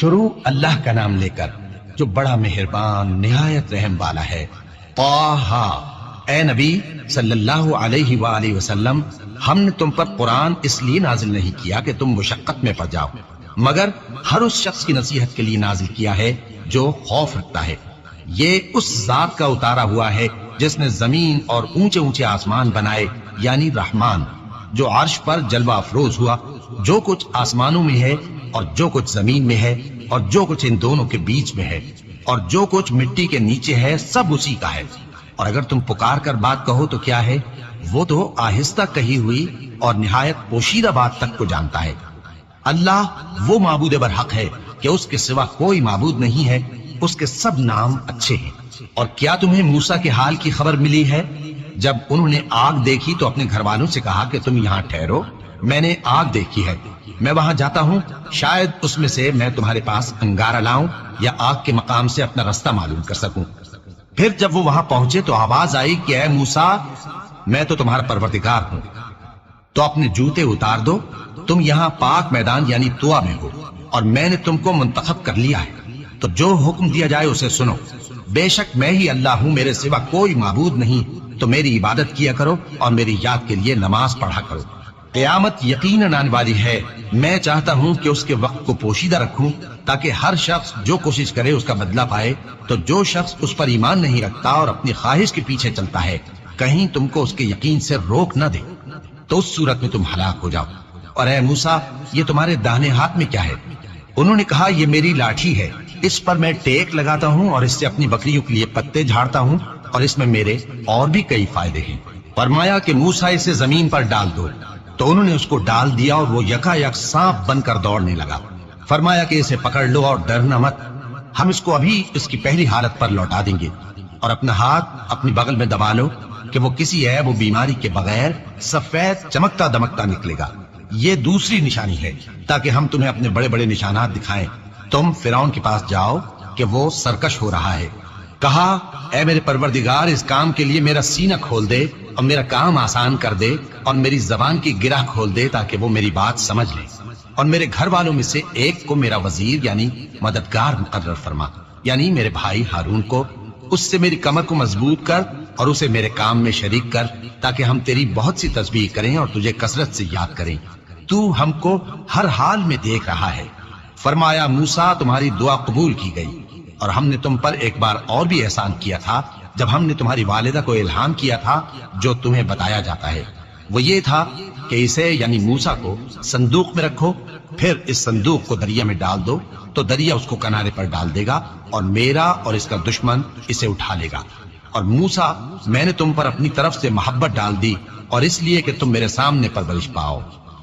شروع اللہ کا نام لے کر جو بڑا مہربان نہایت رحم والا ہے۔ طٰہٰ، اے نبی صلی اللہ علیہ وآلہ وسلم، ہم نے تم پر قرآن اس لیے نازل نہیں کیا کہ تم مشقت میں پڑ جاؤ، مگر ہر اس شخص کی نصیحت کے لیے نازل کیا ہے جو خوف رکھتا ہے۔ یہ اس ذات کا اتارا ہوا ہے جس نے زمین اور اونچے اونچے آسمان بنائے، یعنی رحمان، جو عرش پر جلوہ افروز ہوا۔ جو کچھ آسمانوں میں ہے اور جو کچھ زمین میں ہے اور جو کچھ ان دونوں کے بیچ میں ہے اور جو کچھ مٹی کے نیچے ہے، سب اسی کا ہے۔ اور اگر تم پکار کر بات کہو تو کیا ہے، وہ تو آہستہ کہی ہوئی اور نہایت پوشیدہ بات تک کو جانتا ہے۔ اللہ وہ معبود برحق ہے کہ اس کے سوا کوئی معبود نہیں ہے، اس کے سب نام اچھے ہیں۔ اور کیا تمہیں موسیٰ کے حال کی خبر ملی ہے؟ جب انہوں نے آگ دیکھی تو اپنے گھر والوں سے کہا کہ تم یہاں ٹھہرو، میں نے آگ دیکھی ہے، میں وہاں جاتا ہوں، شاید اس میں سے میں تمہارے پاس انگارہ لاؤں یا آگ کے مقام سے اپنا رستہ معلوم کر سکوں۔ پھر جب وہ وہاں پہنچے تو آواز آئی کہ اے موسیٰ، میں تو تمہارا پروردگار ہوں، تو اپنے جوتے اتار دو، تم یہاں پاک میدان یعنی طویٰ میں ہو، اور میں نے تم کو منتخب کر لیا ہے، تو جو حکم دیا جائے اسے سنو۔ بے شک میں ہی اللہ ہوں، میرے سوا کوئی معبود نہیں، تو میری عبادت کیا کرو اور میری یاد کے لیے نماز پڑھا کرو۔ قیامت یقیناً آنے والی ہے، میں چاہتا ہوں کہ اس کے وقت کو پوشیدہ رکھوں تاکہ ہر شخص جو کوشش کرے اس کا بدلہ پائے۔ تو جو شخص اس پر ایمان نہیں رکھتا اور اپنی خواہش کے پیچھے چلتا ہے، کہیں تم کو اس کے یقین سے روک نہ دے، تو اس صورت میں تم ہلاک ہو جاؤ۔ اور اے موسیٰ، یہ تمہارے داہنے ہاتھ میں کیا ہے؟ انہوں نے کہا یہ میری لاٹھی ہے، اس پر میں ٹیک لگاتا ہوں اور اس سے اپنی بکریوں کے لیے پتے جھاڑتا ہوں، اور اس میں میرے اور بھی کئی فائدے ہیں۔ فرمایا کہ موسیٰ اسے زمین پر ڈال دو، تو انہوں نے اس کو ڈال دیا اور وہ یکا یک سانپ بن کر دوڑنے لگا۔ فرمایا کہ اسے پکڑ لو اور ڈرنا مت، ہم اس کو ابھی اس کی پہلی حالت پر لوٹا دیں گے، اور اپنا ہاتھ اپنی بغل میں دبا لو کہ وہ کسی عیب و بیماری کے بغیر سفید چمکتا دمکتا نکلے گا۔ یہ دوسری نشانی ہے تاکہ ہم تمہیں اپنے بڑے بڑے نشانات دکھائیں۔ تم فرعون کے پاس جاؤ کہ وہ سرکش ہو رہا ہے۔ کہا اے میرے پروردگار، اس کام کے لیے میرا سینہ کھول دے اور میرا کام آسان کر دے اور میری زبان کی گرہ کھول دے تاکہ وہ میری بات سمجھ لے، اور میرے گھر والوں میں سے ایک کو میرا وزیر یعنی مددگار مقرر فرما، یعنی میرے بھائی ہارون کو۔ اس سے میری کمر کو مضبوط کر اور اسے میرے کام میں شریک کر تاکہ ہم تیری بہت سی تسبیح کریں اور تجھے کثرت سے یاد کریں، تو ہم کو ہر حال میں دیکھ رہا ہے۔ فرمایا موسیٰ، تمہاری دعا قبول کی گئی، اور ہم نے تم پر ایک بار اور بھی احسان کیا تھا جب ہم نے تمہاری والدہ کو الہام کیا تھا جو تمہیں بتایا جاتا ہے۔ وہ یہ تھا کہ اسے یعنی موسیٰ کو صندوق میں رکھو، پھر اس صندوق کو دریا میں ڈال دو تو دریا اس کو کنارے پر ڈال دے گا، اور میرا اور اس کا دشمن اسے اٹھا لے گا۔ اور موسیٰ، میں نے تم پر اپنی طرف سے محبت ڈال دی، اور اس لیے کہ تم میرے سامنے پرورش پاؤ۔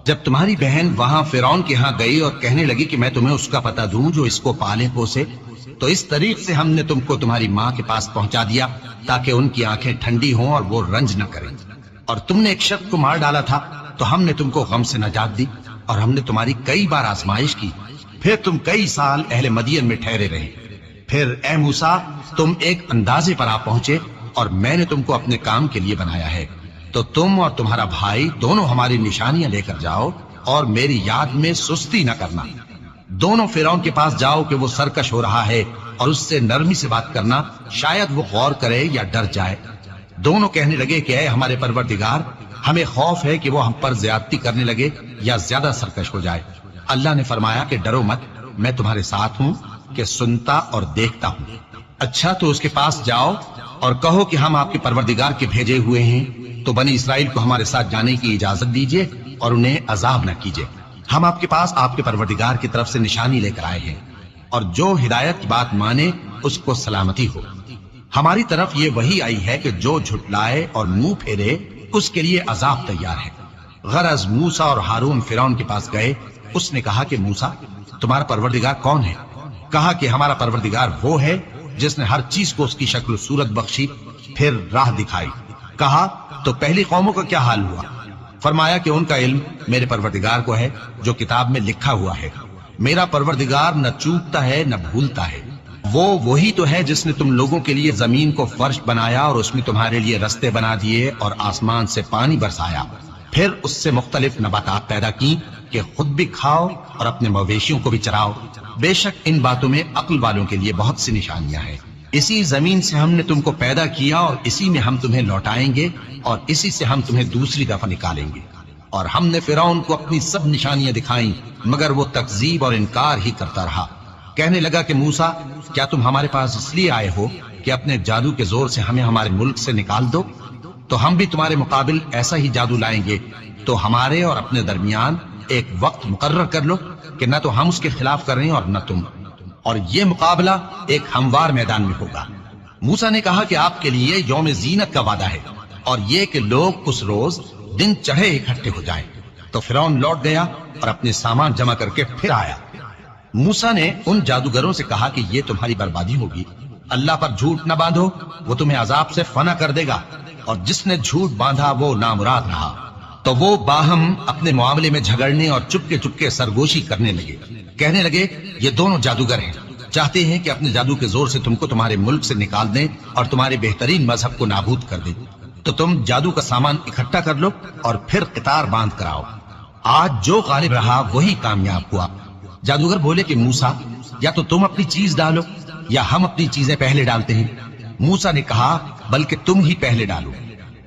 جب تمہاری بہن وہاں فرعون کے ہاں گئی اور کہنے لگی کہ میں تمہیں اس کا پتہ دوں جو اس کو پالے پوسے، تو اس طریق سے ہم نے تم کو تمہاری ماں کے پاس پہنچا دیا تاکہ ان کی آنکھیں ٹھنڈی ہوں اور وہ رنج نہ کریں۔ اور تم نے ایک شخص کو مار ڈالا تھا تو ہم نے تم کو غم سے نجات دی، اور ہم نے تمہاری کئی بار آزمائش کی، پھر تم کئی سال اہل مدین میں ٹھہرے رہے۔ پھر اے موسیٰ، تم ایک اندازے پر آ پہنچے اور میں نے تم کو اپنے کام کے لیے بنایا ہے، تو تم اور تمہارا بھائی دونوں ہماری نشانیاں لے کر جاؤ اور میری یاد میں سستی نہ کرنا۔ دونوں فرعون کے پاس جاؤ کہ وہ سرکش ہو رہا ہے، اور اس سے نرمی سے بات کرنا، شاید وہ غور کرے یا ڈر جائے۔ دونوں کہنے لگے کہ اے ہمارے پروردگار، ہمیں خوف ہے کہ وہ ہم پر زیادتی کرنے لگے یا زیادہ سرکش ہو جائے۔ اللہ نے فرمایا کہ ڈرو مت، میں تمہارے ساتھ ہوں کہ سنتا اور دیکھتا ہوں۔ اچھا تو اس کے پاس جاؤ اور کہو کہ ہم آپ کے پروردگار کے بھیجے ہوئے ہیں، تو بنی اسرائیل کو ہمارے ساتھ جانے کی اجازت دیجیے اور انہیں عذاب نہ کیجیے۔ ہم آپ کے پاس آپ کے پروردگار کی طرف سے نشانی لے کر آئے ہیں، اور جو ہدایت کی بات مانے اس کو سلامتی ہو۔ ہماری طرف یہ وحی آئی ہے کہ جو جھٹلائے اور منہ پھیرے اس کے لیے عذاب تیار ہے۔ غرض موسیٰ اور ہارون فرعون کے پاس گئے۔ اس نے کہا کہ موسیٰ، تمہارا پروردگار کون ہے؟ کہا کہ ہمارا پروردگار وہ ہے جس نے ہر چیز کو اس کی شکل و صورت بخشی، پھر راہ دکھائی۔ کہا تو پہلی قوموں کا کیا حال ہوا؟ فرمایا کہ ان کا علم میرے پروردگار کو ہے جو کتاب میں لکھا ہوا ہے۔ میرا پروردگار نہ چوکتا ہے نہ بھولتا ہے۔ وہ وہی تو ہے جس نے تم لوگوں کے لیے زمین کو فرش بنایا اور اس میں تمہارے لیے رستے بنا دیے اور آسمان سے پانی برسایا، پھر اس سے مختلف نباتات پیدا کی کہ خود بھی کھاؤ اور اپنے مویشیوں کو بھی چراؤ۔ بے شک ان باتوں میں عقل والوں کے لیے بہت سی نشانیاں ہیں۔ اسی زمین سے ہم نے تم کو پیدا کیا اور اسی میں ہم تمہیں لوٹائیں گے اور اسی سے ہم تمہیں دوسری دفعہ نکالیں گے۔ اور ہم نے فرعون کو اپنی سب نشانیاں دکھائیں مگر وہ تکذیب اور انکار ہی کرتا رہا۔ کہنے لگا کہ موسیٰ، کیا تم ہمارے پاس اس لیے آئے ہو کہ اپنے جادو کے زور سے ہمیں ہمارے ملک سے نکال دو؟ تو ہم بھی تمہارے مقابل ایسا ہی جادو لائیں گے، تو ہمارے اور اپنے درمیان ایک وقت مقرر کر لو کہ نہ تو ہم اس کے خلاف کریں اور نہ تم، اور یہ مقابلہ ایک ہموار میدان میں ہوگا۔ موسیٰ نے کہا کہ آپ کے لیے یوم زینت کا وعدہ ہے اور یہ کہ لوگ اس روز دن چڑھے اکٹھے ہو جائیں۔ تو فرعون لوٹ گیا اور اپنے سامان جمع کر کے پھر آیا۔ موسیٰ نے ان جادوگروں سے کہا کہ یہ تمہاری بربادی ہوگی، اللہ پر جھوٹ نہ باندھو، وہ تمہیں عذاب سے فنا کر دے گا، اور جس نے جھوٹ باندھا وہ نامراد رہا۔ تو وہ باہم اپنے معاملے میں جھگڑنے اور چپکے چپکے سرگوشی کرنے لگے۔ کہنے لگے یہ دونوں جادوگر ہیں، چاہتے ہیں کہ اپنے جادو کے زور سے تم کو تمہارے ملک سے نکال دیں اور تمہارے بہترین مذہب کو نابود کر دیں۔ تو تم جادو کا سامان اکٹھا کر لو اور پھر قطار باندھ کر آؤ، آج جو غالب رہا وہی کامیاب ہوا۔ جادوگر بولے کہ موسیٰ، یا تو تم اپنی چیز ڈالو یا ہم اپنی چیزیں پہلے ڈالتے ہیں۔ موسیٰ نے کہا بلکہ تم ہی پہلے ڈالو۔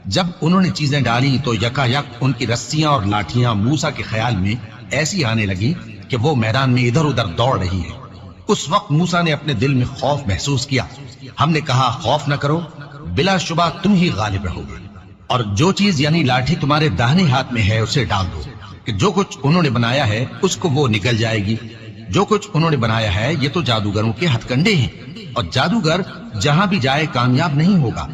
جب انہوں نے چیزیں ڈالی تو یکا یک ان کی رسیاں اور لاٹھیاں موسیٰ کے خیال میں ایسی آنے لگی کہ وہ میدان میں ادھر ادھر دوڑ رہی ہے۔ اس وقت موسیٰ نے اپنے دل میں خوف محسوس کیا۔ ہم نے کہا خوف نہ کرو، بلا شبہ تم ہی غالب رہو گے، اور جو چیز یعنی لاٹھی تمہارے داہنے ہاتھ میں ہے اسے ڈال دو کہ جو کچھ انہوں نے بنایا ہے اس کو وہ نگل جائے گی۔ جو کچھ انہوں نے بنایا ہے یہ تو جادوگروں کے ہتھ کنڈے ہیں، اور جادوگر جہاں بھی جائے کامیاب نہیں ہوگا۔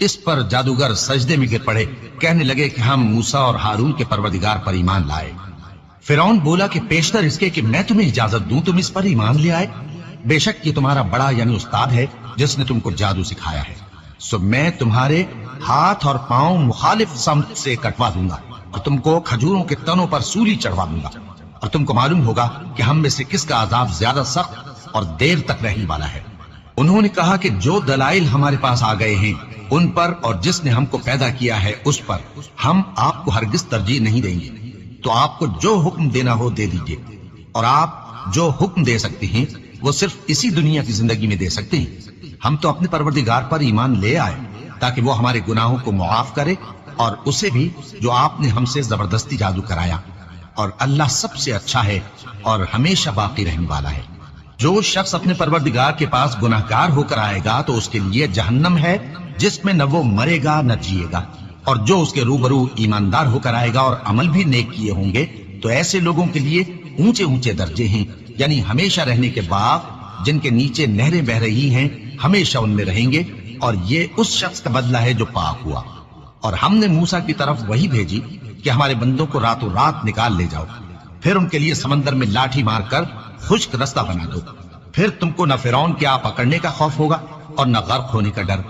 اس پر جادوگر سجدے میں گر پڑے، کہنے لگے کہ ہم موسیٰ اور ہارون کے پروردگار پر ایمان لائے۔ فرعون بولا کہ پیشتر اس کے کہ میں تمہیں اجازت دوں تم اس پر ایمان لے آئے، بے شک یہ تمہارا بڑا یعنی استاد ہے جس نے تم کو جادو سکھایا ہے، سو میں تمہارے ہاتھ اور پاؤں مخالف سمت سے کٹوا دوں گا اور تم کو کھجوروں کے تنوں پر سولی چڑھوا دوں گا، اور تم کو معلوم ہوگا کہ ہم میں سے کس کا عذاب زیادہ سخت اور دیر تک رہنے والا ہے۔ انہوں نے کہا کہ جو دلائل ہمارے پاس آ گئے ہیں ان پر اور جس نے ہم کو پیدا کیا ہے اس پر ہم آپ کو ہرگز ترجیح نہیں دیں گے، تو آپ کو جو حکم دینا ہو دے دیجئے، اور آپ جو حکم دے سکتے ہیں وہ صرف اسی دنیا کی زندگی میں دے سکتے ہیں۔ ہم تو اپنے پروردگار پر ایمان لے آئے تاکہ وہ ہمارے گناہوں کو معاف کرے، اور اسے بھی جو آپ نے ہم سے زبردستی جادو کرایا، اور اللہ سب سے اچھا ہے اور ہمیشہ باقی رہنے والا ہے۔ جو شخص اپنے پروردگار کے پاس گناہگار ہو کر آئے گا تو اس کے لیے جہنم ہے جس میں نہ وہ مرے گا نہ جیے گا، اور جو اس کے روبرو ایماندار ہو کر آئے گا اور عمل بھی نیک کیے ہوں گے تو ایسے لوگوں کے لیے اونچے اونچے درجے ہیں، یعنی ہمیشہ رہنے کے باغ جن کے نیچے نہریں بہ رہی ہیں، ہمیشہ ان میں رہیں گے، اور یہ اس شخص کا بدلہ ہے جو پاک ہوا۔ اور ہم نے موسیٰ کی طرف وہی بھیجی کہ ہمارے بندوں کو راتوں رات نکال لے جاؤ، پھر ان کے لیے سمندر میں لاٹھی مار کر خشک رستہ بنا دو، پھر تم کو نہ فرعون کے آ پکڑنے کا خوف ہوگا اور نہ غرق ہونے کا ڈر۔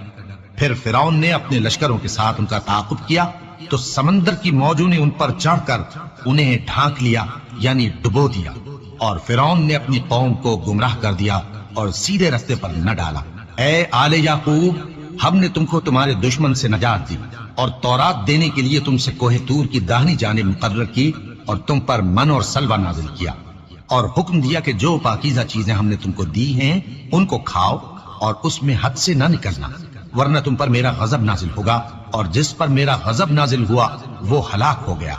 پھر فرعون نے اپنے لشکروں کے ساتھ ان کا تعاقب کیا تو سمندر کی موجوں نے ان پر چڑھ کر انہیں ڈھانک لیا یعنی ڈبو دیا، اور فرعون نے اپنی قوم کو گمراہ کر دیا اور سیدھے رستے پر نہ ڈالا۔ اے آل یعقوب، ہم نے تم کو تمہارے دشمن سے نجات دی اور تورات دینے کے لیے تم سے کوہ طور کی داہنی جانب مقرر کی، اور تم پر من اور سلوہ نازل کیا، اور حکم دیا کہ جو پاکیزہ چیزیں ہم نے تم کو دی ہیں ان کو کھاؤ اور اس میں حد سے نہ نکلنا، ورنہ تم پر میرا غضب نازل ہوگا، اور جس پر میرا غضب نازل ہوا وہ ہلاک ہو گیا۔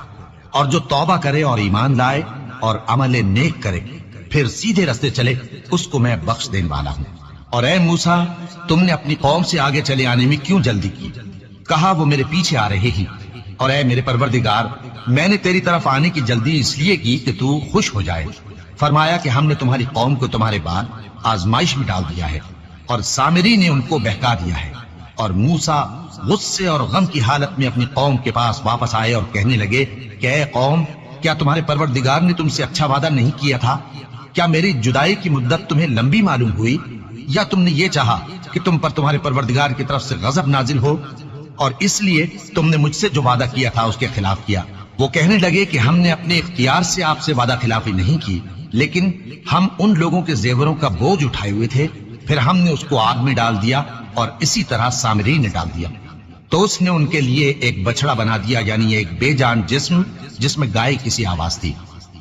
اور جو توبہ کرے اور ایمان لائے اور عمل نیک کرے پھر سیدھے رستے چلے اس کو میں بخش دینے والا ہوں۔ اور اے موسیٰ، تم نے اپنی قوم سے آگے چلے آنے میں کیوں جلدی کی؟ کہا وہ میرے پیچھے آ رہے ہیں۔ اور اے میرے پروردگار، میں نے تیری طرف آنے کی جلدی اس لیے کی کہ تو خوش ہو جائے۔ فرمایا کہ ہم نے تمہاری قوم کو تمہارے بعد آزمائش میں ڈال دیا ہے، اور سامری نے ان کو بہکا دیا ہے۔ اور موسیٰ غصے اور غم کی حالت میں اپنی قوم کے پاس واپس آئے اور کہنے لگے کہ اے قوم، کیا تمہارے پروردگار نے تم سے اچھا وعدہ نہیں کیا تھا؟ کیا میری جدائی کی مدت تمہیں لمبی معلوم ہوئی، یا تم نے یہ چاہا کہ تم پر تمہارے پروردگار کی طرف سے غضب نازل ہو، اور اس لیے تم نے مجھ سے جو وعدہ کیا تھا اس کے خلاف کیا؟ وہ کہنے لگے کہ ہم نے اپنے اختیار سے آپ سے وعدہ خلافی نہیں کی، لیکن ہم ان لوگوں کے زیوروں کا بوجھ اٹھائے ہوئے تھے، پھر ہم نے اس کو آگ میں ڈال دیا، اور اسی طرح سامری نے ڈال دیا۔ تو اس نے ان کے لیے ایک بچڑا بنا دیا، یعنی ایک بے جان جسم جس میں گائے کسی آواز تھی۔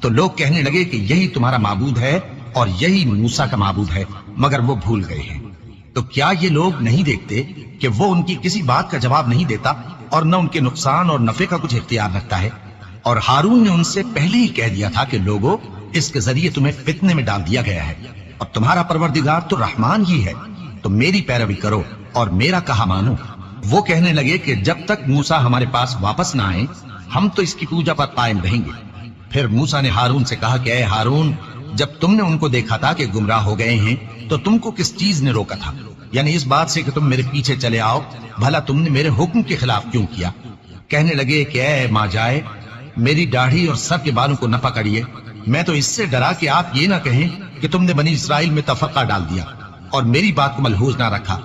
تو لوگ کہنے لگے کہ یہی تمہارا معبود ہے اور یہی موسیٰ کا معبود ہے، مگر وہ بھول گئے ہیں۔ تو کیا یہ لوگ نہیں دیکھتے کہ وہ ان کی کسی بات کا جواب نہیں دیتا اور نہ ان کے نقصان اور نفع کا کچھ اختیار رکھتا ہے؟ اور ہارون نے ان سے پہلے ہی کہہ دیا تھا کہ لوگوں، اس کے ذریعے تمہیں فتنے میں ڈال دیا گیا ہے، اور تمہارا پروردگار تو رحمان ہی ہے، تو میری پیروی کرو اور میرا کہا مانو۔ وہ کہنے لگے کہ جب تک موسیٰ ہمارے پاس واپس نہ آئے ہم تو اس کی پوجا پر قائم رہیں گے۔ پھر موسیٰ نے ہارون سے کہا کہ اے ہارون، جب تم نے ان کو دیکھا تھا کہ گمراہ ہو گئے ہیں تو تم کو کس چیز نے روکا تھا؟ یعنی اس بات سے کہ تم میرے پیچھے چلے آؤ، بھلا تم نے میرے حکم کے خلاف کیوں کیا؟ کہنے لگے کہ اے ماں جائے، میری داڑھی اور سر کے بالوں کو نہ پکڑیے، میں تو اس سے ڈرا کہ آپ یہ نہ کہیں کہ تم نے بنی اسرائیل میں تفرقہ ڈال دیا اور میری بات کو ملحوظ نہ رکھا۔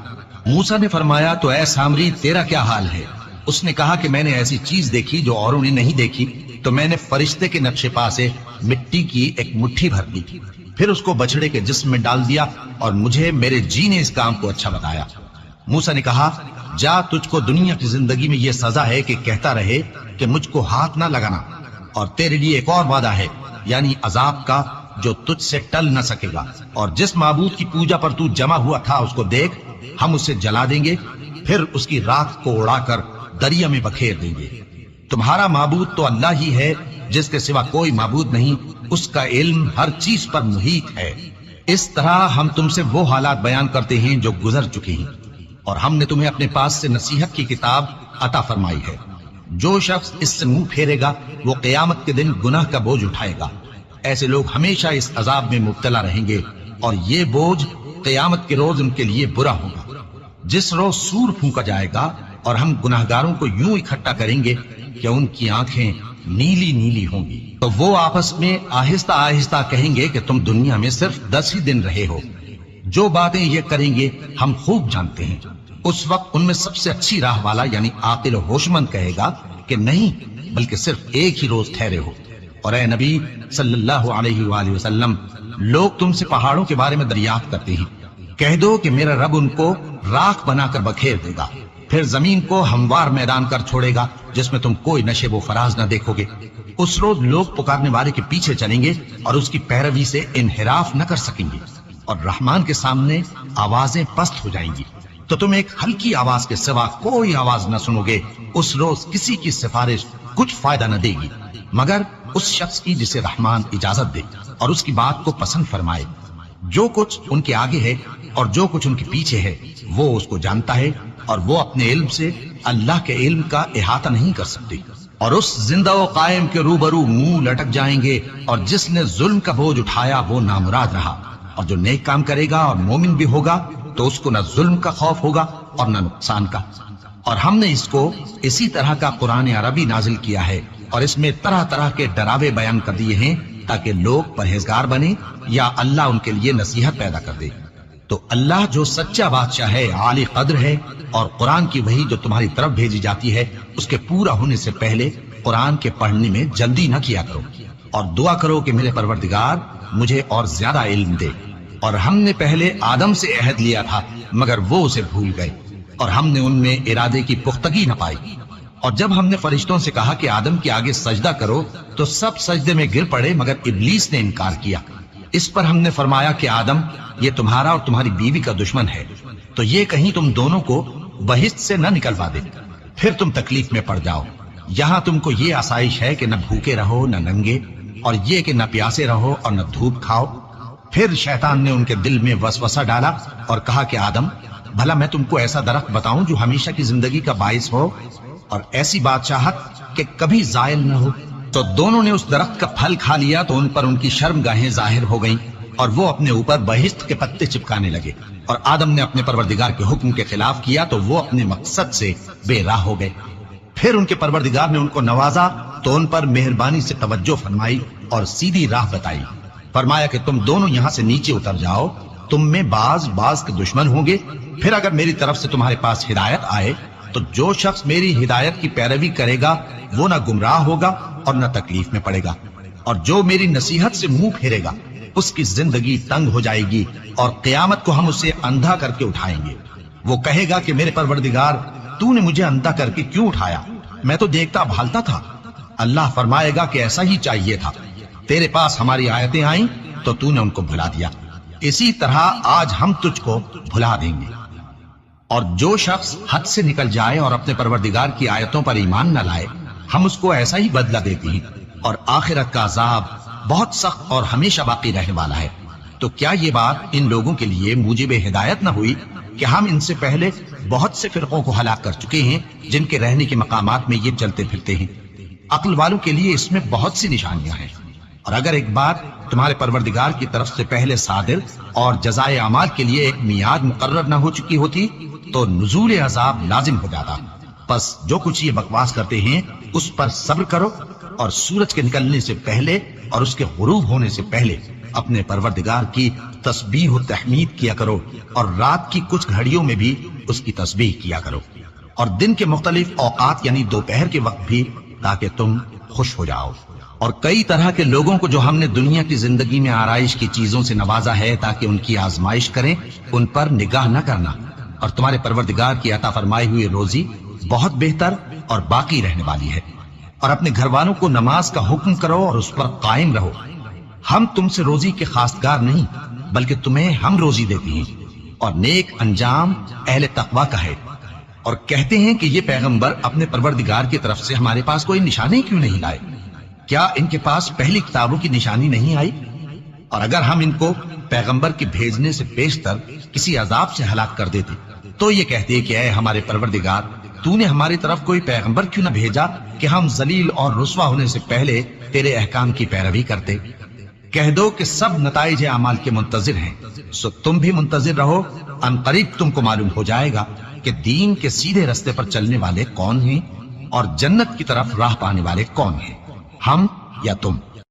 موسیٰ نے فرمایا تو اے سامری، تیرا کیا حال ہے؟ اس نے کہا کہ میں نے ایسی چیز دیکھی جو اوروں نے نہیں دیکھی، تو میں نے فرشتے کے نقش پا سے مٹی کی ایک مٹھی بھر لی، پھر اس کو بچڑے کے جسم میں ڈال دیا اور مجھے میرے جی نے اس کام کو اچھا بتایا۔ موسیٰ نے کہا جا، تجھ کو دنیا کی زندگی میں یہ سزا ہے کہ کہتا رہے کہ مجھ کو ہاتھ نہ لگانا، اور تیرے لیے ایک اور وعدہ ہے، یعنی عذاب کا جو تجھ سے ٹل نہ سکے گا، اور جس معبود کی پوجا پر تو جمع ہوا تھا اس کو دیکھ، ہم اسے جلا دیں گے، پھر اس کی راکھ کو اڑا کر دریا میں بکھیر دیں گے۔ تمہارا معبود تو اللہ ہی ہے، جس کے سوا کوئی معبود نہیں، اس کا علم ہر چیز پر محیط ہے۔ اس طرح ہم تم سے وہ حالات بیان کرتے ہیں جو گزر چکے ہیں، اور ہم نے تمہیں اپنے پاس سے نصیحت کی کتاب عطا فرمائی ہے۔ جو شخص اس سے منہ پھیرے گا وہ قیامت کے دن گناہ کا بوجھ اٹھائے گا۔ ایسے لوگ ہمیشہ اس عذاب میں مبتلا رہیں گے، اور یہ بوجھ قیامت کے روز ان کے لیے برا ہوگا۔ جس روز سور پھونکا جائے گا اور ہم گناہگاروں کو یوں اکٹھا کریں گے کہ ان کی آنکھیں نیلی نیلی ہوں گی، تو وہ آپس میں آہستہ آہستہ کہیں گے کہ تم دنیا میں صرف 10 ہی دن رہے ہو۔ جو باتیں یہ کریں گے ہم خوب جانتے ہیں۔ اس وقت ان میں سب سے اچھی راہ والا یعنی عاقل و ہوشمند کہے گا کہ نہیں، بلکہ صرف ایک ہی روز ٹھہرے ہو۔ اور اے نبی صلی اللہ علیہ وآلہ وسلم، لوگ تم سے پہاڑوں کے بارے میں دریافت کرتے ہیں، کہہ دو کہ میرا رب ان کو راکھ بنا کر بکھیر دے گا، پھر زمین کو ہموار میدان کر چھوڑے گا جس میں تم کوئی نشیب و فراز نہ دیکھو گے۔ اس روز لوگ پکارنے والے کے پیچھے چلیں گے اور اس کی پیروی سے انحراف نہ کر سکیں گے، اور رحمان کے سامنے آوازیں پست ہو جائیں گی، تو تم ایک ہلکی آواز کے سوا کوئی آواز نہ سنو گے۔ اس روز کسی کی سفارش کچھ فائدہ نہ دے گی مگر اس شخص کی جسے رحمان اجازت دے اور اس کی بات کو پسند فرمائے۔ جو کچھ ان کے آگے ہے اور جو کچھ ان کے پیچھے ہے وہ اس کو جانتا ہے، اور وہ اپنے علم سے اللہ کے علم کا احاطہ نہیں کر سکتے۔ اور اس زندہ و قائم کے روبرو منہ لٹک جائیں گے، اور جس نے ظلم کا بوجھ اٹھایا وہ نامراد رہا، اور جو نیک کام کرے گا اور مومن بھی ہوگا تو اس کو نہ ظلم کا خوف ہوگا اور نہ نقصان کا۔ اور ہم نے اس کو اسی طرح کا قرآن عربی نازل کیا ہے، اور اس میں طرح طرح کے ڈراوے بیان کر دیے ہیں تاکہ لوگ پرہیزگار بنے یا اللہ ان کے لیے نصیحت پیدا کر دے۔ تو اللہ جو سچا بادشاہ ہے، عالی قدر ہے، اور قرآن کی وحی جو تمہاری طرف بھیجی جاتی ہے اس کے پورا ہونے سے پہلے قرآن کے پڑھنے میں جلدی نہ کیا کرو، اور دعا کرو کہ میرے پروردگار مجھے اور زیادہ علم دے۔ اور ہم نے پہلے آدم سے عہد لیا تھا مگر وہ اسے بھول گئے، اور ہم نے ان میں ارادے کی پختگی نہ پائی۔ اور جب ہم نے فرشتوں سے کہا کہ آدم کے آگے سجدہ کرو تو سب سجدے میں گر پڑے مگر ابلیس نے انکار کیا۔ اس پر ہم نے فرمایا کہ آدم، یہ تمہارا اور تمہاری بیوی کا دشمن ہے، تو یہ کہیں تم دونوں کو بہشت سے نہ نکلوا دے، پھر تم تکلیف میں پڑ جاؤ۔ یہاں تم کو یہ آسائش ہے کہ نہ بھوکے رہو نہ ننگے، اور یہ کہ نہ پیاسے رہو اور نہ دھوپ کھاؤ۔ پھر شیطان نے ان کے دل میں وسوسہ ڈالا اور کہا کہ آدم، بھلا میں تم کو ایسا درخت بتاؤں جو ہمیشہ کی زندگی کا باعث ہو اور ایسی بادشاہت کہ کبھی زائل نہ ہو؟ تو دونوں نے اس درخت کا پھل کھا لیا تو ان پر ان کی شرم گاہیں ظاہر ہو گئیں، اور وہ اپنے اوپر بہشت کے پتے چپکانے لگے۔ اور آدم نے اپنے پروردگار کے حکم کے خلاف کیا تو وہ اپنے مقصد سے بے راہ ہو گئے۔ پھر ان کے پروردگار نے ان کو نوازا تو ان پر مہربانی سے توجہ فرمائی اور سیدھی راہ بتائی۔ فرمایا کہ تم دونوں یہاں سے نیچے اتر جاؤ، تم میں بعض کے دشمن ہوں گے، پھر اگر میری طرف سے تمہارے پاس ہدایت آئے تو جو شخص میری ہدایت کی پیروی کرے گا وہ نہ گمراہ ہوگا اور نہ تکلیف میں پڑے گا، اور جو میری نصیحت سے منہ پھیرے گا اس کی زندگی تنگ ہو جائے گی، اور قیامت کو ہم اسے اندھا کر کے اٹھائیں گے۔ وہ کہے گا کہ میرے پروردگار، تو نے مجھے اندھا کر کے کیوں اٹھایا؟ میں تو دیکھتا بھالتا تھا۔ اللہ فرمائے گا کہ ایسا ہی چاہیے تھا، تیرے پاس ہماری آیتیں آئیں تو تو نے ان کو بھلا دیا، اسی طرح آج ہم تجھ کو بھلا دیں گے۔ اور جو شخص حد سے نکل جائے اور اپنے پروردگار کی آیتوں پر ایمان نہ لائے، ہم اس کو ایسا ہی بدلہ دیتے ہیں، اور آخرت کا عذاب بہت سخت اور ہمیشہ باقی رہنے والا ہے۔ تو کیا یہ بات ان لوگوں کے لیے موجب ہدایت نہ ہوئی کہ ہم ان سے پہلے بہت سے فرقوں کو ہلاک کر چکے ہیں جن کے رہنے کے مقامات میں یہ چلتے پھرتے ہیں؟ عقل والوں کے لیے اس میں بہت سی نشانیاں ہیں۔ اور اگر ایک بات تمہارے پروردگار کی طرف سے پہلے صادر اور جزائے اعمال کے لیے ایک میعاد مقرر نہ ہو چکی ہوتی تو نزول عذاب لازم ہو جاتا۔ پس جو کچھ یہ بکواس کرتے ہیں اس پر صبر کرو، اور سورج کے نکلنے سے پہلے اور اس کے غروب ہونے سے پہلے اپنے پروردگار کی تسبیح و تحمید کیا کرو، اور رات کی کچھ گھڑیوں میں بھی اس کی تسبیح کیا کرو، اور دن کے مختلف اوقات یعنی دوپہر کے وقت بھی، تاکہ تم خوش ہو جاؤ۔ اور کئی طرح کے لوگوں کو جو ہم نے دنیا کی زندگی میں آرائش کی چیزوں سے نوازا ہے تاکہ ان کی آزمائش کریں، ان پر نگاہ نہ کرنا، اور تمہارے پروردگار کی عطا فرمائی ہوئی روزی بہت بہتر اور باقی رہنے والی ہے۔ اور اپنے گھر والوں کو نماز کا حکم کرو اور اس پر قائم رہو۔ ہم تم سے روزی کے خواستگار نہیں، بلکہ تمہیں ہم روزی دیتے ہیں، اور نیک انجام اہل تقوی کا ہے۔ اور کہتے ہیں کہ یہ پیغمبر اپنے پروردگار کی طرف سے ہمارے پاس کوئی نشانی کیوں نہیں لائے؟ کیا ان کے پاس پہلی کتابوں کی نشانی نہیں آئی؟ اور اگر ہم ان کو پیغمبر کے بھیجنے سے پیشتر کسی عذاب سے ہلاک کر دیتے تو یہ کہتے کہ اے ہمارے پروردگار، تو نے ہماری طرف کوئی پیغمبر کیوں نہ بھیجا کہ ہم ذلیل اور رسوا ہونے سے پہلے تیرے احکام کی پیروی کرتے۔ کہہ دو کہ سب نتائج اعمال کے منتظر ہیں، سو تم بھی منتظر رہو، ان قریب تم کو معلوم ہو جائے گا کہ دین کے سیدھے رستے پر چلنے والے کون ہیں اور جنت کی طرف راہ پانے والے کون ہیں، ہم یا تم۔